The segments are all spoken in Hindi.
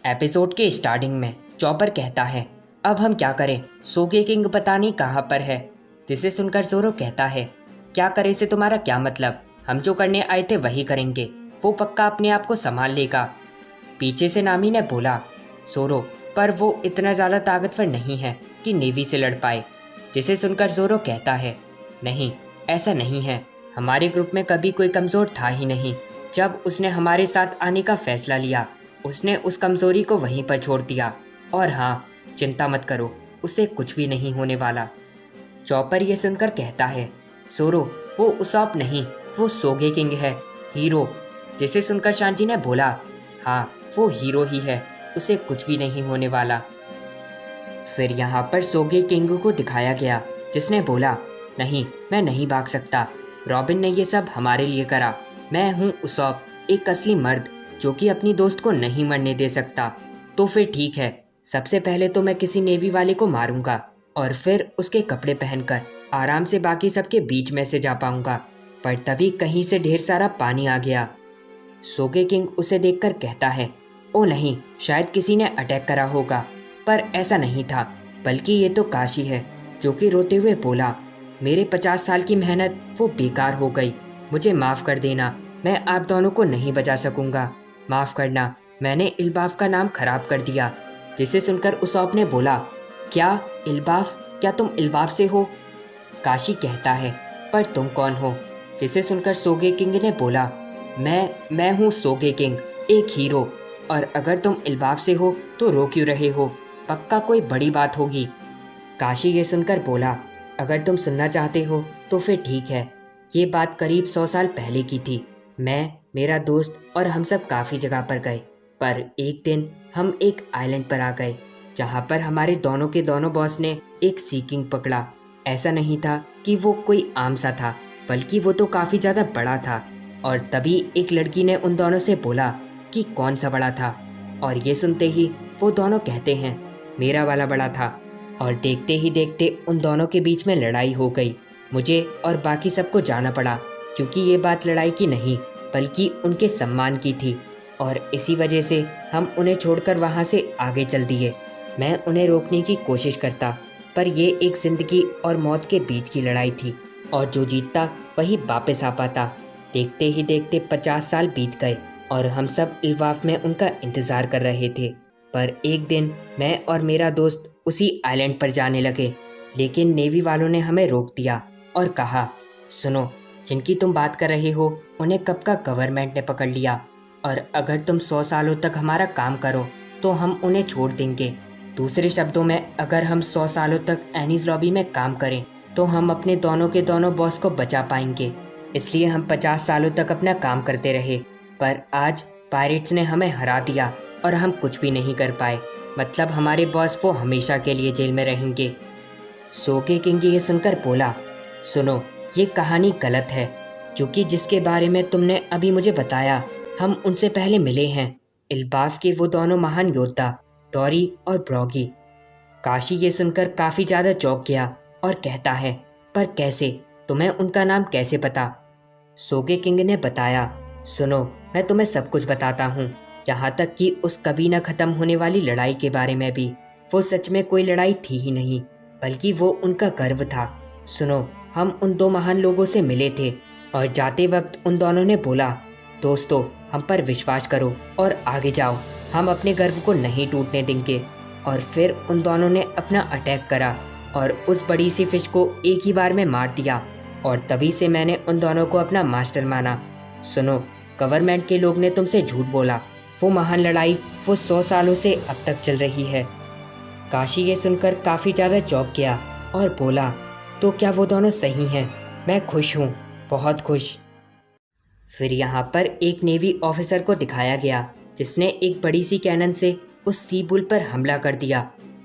एपिसोड के स्टार्टिंग में चॉपर कहता है, अब हम क्या करें, सोगे किंग पता नहीं कहाँ पर है। जिसे सुनकर जोरो कहता है, क्या करे से तुम्हारा क्या मतलब, हम जो करने आए थे वही करेंगे, वो पक्का अपने आप को संभाल लेगा। पीछे से नामी ने बोला, जोरो पर वो इतना ज़्यादा ताकतवर नहीं है कि नेवी से लड़ पाए। जिसे सुनकर जोरो कहता है, नहीं ऐसा नहीं है, हमारे ग्रुप में कभी कोई कमज़ोर था ही नहीं। जब उसने हमारे साथ आने का फैसला लिया उसने उस कमज़ोरी को वहीं पर छोड़ दिया। और हाँ, चिंता मत करो, उसे कुछ भी नहीं होने वाला। चॉपर ये सुनकर कहता है, जोरो वो उसाप नहीं, वो सोगे किंग है, हीरो। जिसे सुनकर शांजी ने बोला, हाँ वो हीरो ही है, उसे कुछ भी नहीं होने वाला। फिर यहाँ पर सोगे किंग को दिखाया गया जिसने बोला, नहीं मैं नहीं भाग सकता, रॉबिन ने ये सब हमारे लिए करा। मैं हूँ उसाप, एक असली मर्द जो कि अपनी दोस्त को नहीं मरने दे सकता। तो फिर ठीक है, सबसे पहले तो मैं किसी नेवी वाले को मारूंगा और फिर उसके कपड़े पहनकर आराम से बाकी सबके बीच में से जा पाऊंगा। पर तभी कहीं से ढेर सारा पानी आ गया। सोगे किंग उसे देखकर कहता है, ओ नहीं, शायद किसी ने अटैक करा होगा। पर ऐसा नहीं था, बल्कि ये तो काशी है, जो कि रोते हुए बोला, मेरे 50 साल की मेहनत वो बेकार हो गई, मुझे माफ़ कर देना, मैं आप दोनों को नहीं बचा सकूंगा, माफ़ करना, मैंने इल्बाफ का नाम खराब कर दिया। जिसे सुनकर उसौप ने बोला, क्या इल्बाफ, क्या तुम इल्बाफ से हो? काशी कहता है, पर तुम कौन हो? जिसे सुनकर सोगे किंग ने बोला, मैं हूँ सोगे किंग, एक हीरो, और अगर तुम इल्बाफ से हो तो रो क्यों रहे हो, पक्का कोई बड़ी बात होगी। काशी ये सुनकर बोला, अगर तुम सुनना चाहते हो तो फिर ठीक है, ये बात करीब 100 साल पहले की थी। मैं, मेरा दोस्त और हम सब काफ़ी जगह पर गए, पर एक दिन हम एक आइलैंड पर आ गए जहाँ पर हमारे दोनों के दोनों बॉस ने एक सी किंग पकड़ा। ऐसा नहीं था कि वो कोई आम सा था, बल्कि वो तो काफ़ी ज़्यादा बड़ा था। और तभी एक लड़की ने उन दोनों से बोला कि कौन सा बड़ा था, और ये सुनते ही वो दोनों कहते हैं, मेरा वाला बड़ा था। और देखते ही देखते उन दोनों के बीच में लड़ाई हो गई। मुझे और बाकी सबको जाना पड़ा, क्योंकि ये बात लड़ाई की नहीं बल्कि उनके सम्मान की थी, और इसी वजह से हम उन्हें छोड़कर वहाँ से आगे चल दिए। मैं उन्हें रोकने की कोशिश करता, पर ये एक ज़िंदगी और मौत के बीच की लड़ाई थी, और जो जीतता वही वापस आ पाता। देखते ही देखते 50 साल बीत गए और हम सब इल्वाफ में उनका इंतज़ार कर रहे थे। पर एक दिन मैं और मेरा दोस्त उसी आइलैंड पर जाने लगे, लेकिन नेवी वालों ने हमें रोक दिया और कहा, सुनो, जिनकी तुम बात कर रहे हो उन्हें कब का गवर्नमेंट ने पकड़ लिया, और अगर तुम 100 सालों तक हमारा काम करो तो हम उन्हें छोड़ देंगे। दूसरे शब्दों में, अगर हम 100 सालों तक एनीज लॉबी में काम करें तो हम अपने दोनों के दोनों बॉस को बचा पाएंगे। इसलिए हम 50 सालों तक अपना काम करते रहे, पर आज पायरेट्स ने हमें हरा दिया और हम कुछ भी नहीं कर पाए। मतलब हमारे बॉस वो हमेशा के लिए जेल में रहेंगे। सोगे किंग ये सुनकर बोला, सुनो, ये कहानी गलत है, क्योंकि जिसके बारे में तुमने अभी मुझे बताया हम उनसे पहले मिले हैं, इल्बाफ के वो दोनों महान योद्धा डोरी और ब्रॉगी। काशी ये सुनकर काफ़ी ज़्यादा चौंक गया और कहता है, पर कैसे, तुम्हें उनका नाम कैसे पता? सोगे किंग ने बताया, सुनो, मैं तुम्हें सब कुछ बताता हूँ, यहाँ तक कि उस कभी न ख़त्म होने वाली लड़ाई के बारे में भी। वो सच में कोई लड़ाई थी ही नहीं, बल्कि वो उनका गर्व था। सुनो, हम उन दो महान लोगों से मिले थे और जाते वक्त उन दोनों ने बोला, दोस्तों हम पर विश्वास करो और आगे जाओ, हम अपने गर्व को नहीं टूटने देंगे। और फिर उन दोनों ने अपना अटैक करा और उस बड़ी सी फिश को एक ही बार में मार दिया, और तभी से मैंने उन दोनों को अपना मास्टर माना। सुनो, गवर्नमेंट के लोग ने तुमसे झूठ बोला, वो महान लड़ाई वो 100 सालों से अब तक चल रही है। काशी ये सुनकर काफ़ी ज़्यादा चौंक गया और बोला, तो क्या वो दोनों सही हैं? मैं खुश हूँ, बहुत खुश। फिर यहाँ पर एक नेवी ऑफिसर को दिखाया गया जिसने एक बड़ी सी कैनन से उस सी बुल पर हमला कर दिया,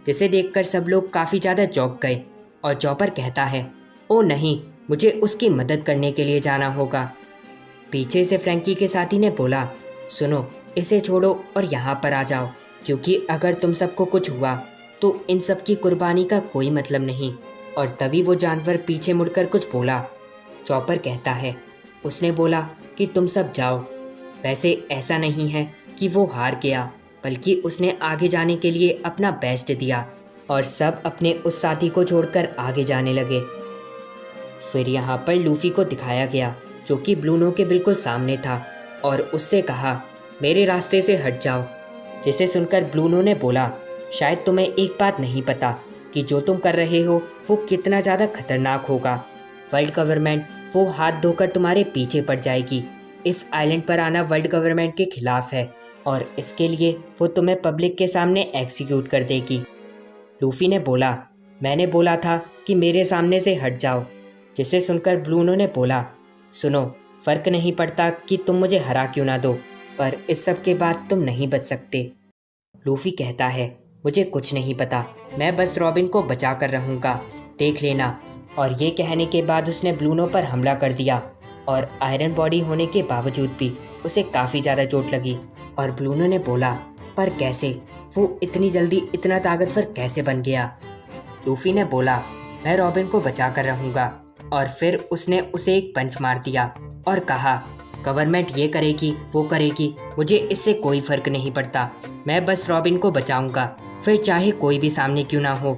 जिसे देखकर सब लोग काफ़ी ज़्यादा चौंक गए। और चॉपर कहता है, ओ नहीं, मुझे उसकी मदद करने के लिए जाना होगा। पीछे से फ्रैंकी के साथी ने बोला, सुनो, इसे छोड़ो और यहाँ पर आ जाओ, क्योंकि अगर तुम सबको कुछ हुआ तो इन सब की कुर्बानी का कोई मतलब नहीं। और तभी वो जानवर पीछे मुड़कर कुछ बोला। चॉपर कहता है, उसने बोला कि तुम सब जाओ। वैसे ऐसा नहीं है कि वो हार गया, बल्कि उसने आगे जाने के लिए अपना बेस्ट दिया और सब अपने उस साथी को छोड़कर आगे जाने लगे। फिर यहाँ पर लूफी को दिखाया गया जो कि ब्लूनो के बिल्कुल सामने था और उससे कहा, मेरे रास्ते से हट जाओ। जिसे सुनकर ब्लूनो ने बोला, शायद तुम्हें एक बात नहीं पता कि जो तुम कर रहे हो वो कितना ज़्यादा खतरनाक होगा। वर्ल्ड गवर्नमेंट वो हाथ धोकर तुम्हारे पीछे पड़ जाएगी। इस आइलैंड पर आना वर्ल्ड गवर्नमेंट के खिलाफ है और इसके लिए वो तुम्हें पब्लिक के सामने एग्जीक्यूट कर देगी। लूफी ने बोला, मैंने बोला था कि मेरे सामने से हट जाओ। जिसे सुनकर ब्लूनो ने बोला, सुनो, फ़र्क नहीं पड़ता कि तुम मुझे हरा क्यों ना दो, पर इस सब के बाद तुम नहीं बच सकते। लूफी कहता है, मुझे कुछ नहीं पता, मैं बस रॉबिन को बचा कर रहूँगा, देख लेना। और ये कहने के बाद उसने ब्लूनो पर हमला कर दिया और आयरन बॉडी होने के बावजूद भी उसे काफ़ी ज़्यादा चोट लगी। और ब्लूनो ने बोला, पर कैसे, वो इतनी जल्दी इतना ताकतवर कैसे बन गया? लूफी ने बोला, मैं रॉबिन को बचा कर रहूँगा। और फिर उसने उसे एक पंच मार दिया और कहा, गवर्नमेंट ये करेगी वो करेगी, मुझे इससे कोई फ़र्क नहीं पड़ता, मैं बस रॉबिन को बचाऊंगा, फिर चाहे कोई भी सामने क्यों ना हो।